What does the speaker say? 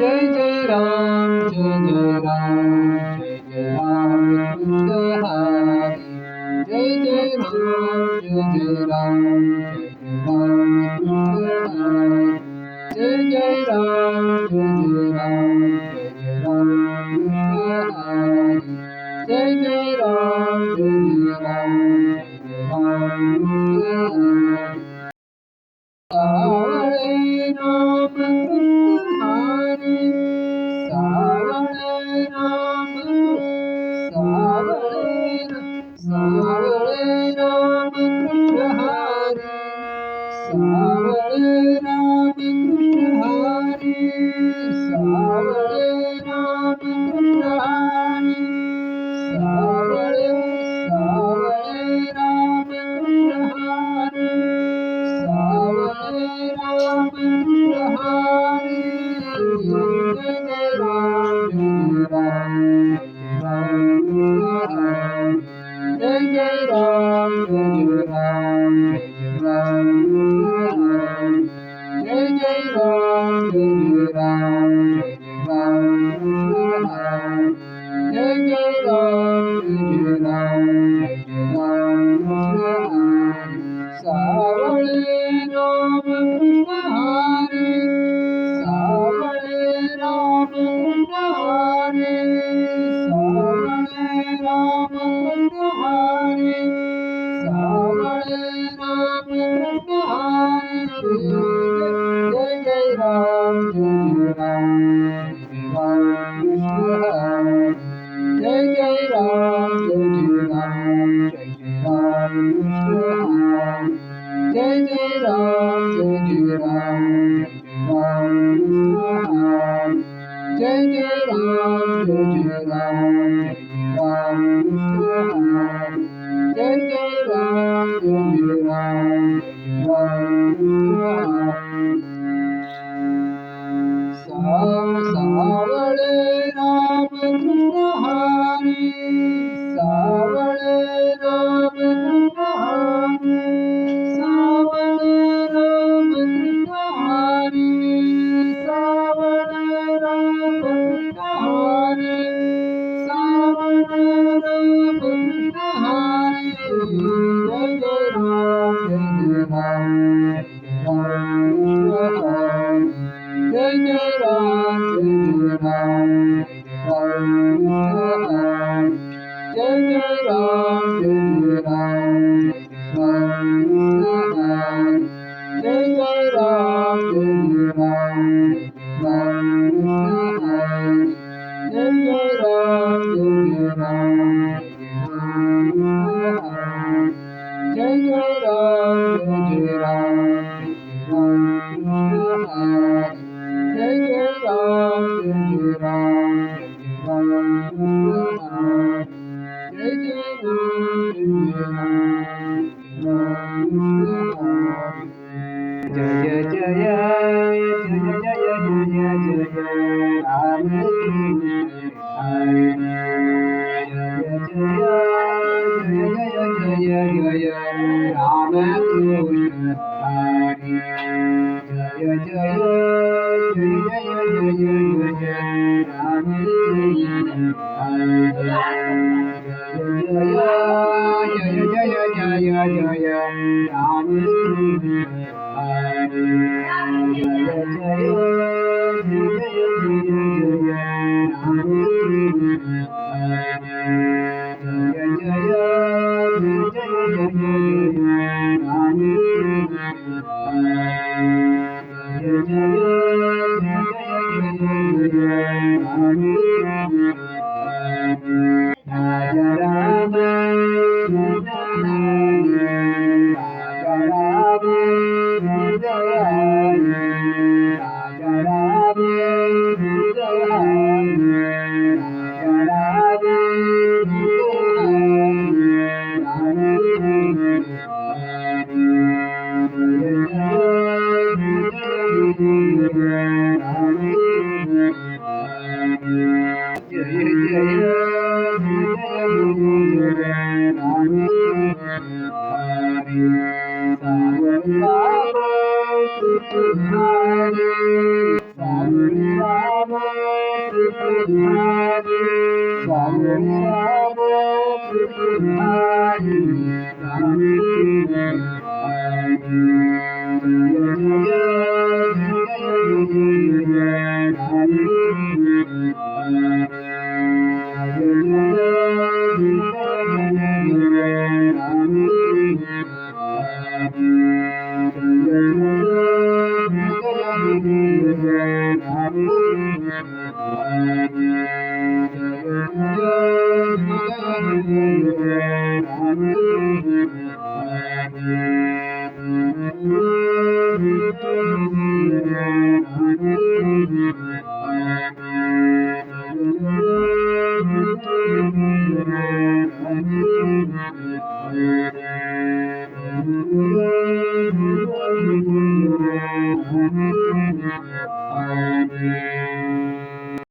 Jai Jai Ram Jai Jai Ram Jai Jai Ram Krishna Hari Jai Jai Ram Jai Jai Ram Jai Jai Ram Krishna Hari Jai Jai Ram Jai Jai Ram Jai Jai Ram Krishna Hari Jai Jai Ram Jai Jai Ram Jai Jai Ram Krishna Hari Sawale Ram Krishna Hari Sawale Ram Sawale Ram Krishna Hari Sawale Ram Krishna Hari Sawale Ram Krishna Hari Sawale Sawale Ram Krishna Hari Sawale Ram Krishna Hari Jai Jai Ram Jai Jai Ram Krishna Hari Jai Jai Ram Jai Jai Ram Jai Jai Ram Krishna Hari Jai Jai Ram Jai Jai Ram Jai Jai Ram Krishna Hari Sawale Ram Krishna Hari Sawale Ram Krishna Hari Sawale Ram Krishna Hari Sawale Ram Krishna Hari Jai Jai Ram Jai Jai Ram Jai Jai Ram Krishna Hari Jai Jai Ram Jai Jai Ram Krishna Hari Jai Jai Ram Jai Jai Ram Jai Jai Ram Jai Jai Ram Sawale Ram Krishna Hari Sawale Ram Krishna Hari Sawale Ram Krishna Hari Sawale Ram Krishna Hari Sawale Ram Krishna Hari Jai Jai Ram Jai Jai Ram Jai Jai Ram Jai Jai Ram Jai Jai Ram Jai Jai Ram Jai Jai Ram Jai Jai Ram Jai Jai Ram Jai Jai Ram Jai Jai Ram Jai Jai Ram Jai Jai Ram Jai Jai Ram Jai Jai Jai Jai Jai Ram Jai Ram Krishna Hari Jai Jai Ram Krishna Hari Jai Ram Krishna Hari Jai Ram Krishna Raja Rama, Raja Rama, Raja Rama, Hare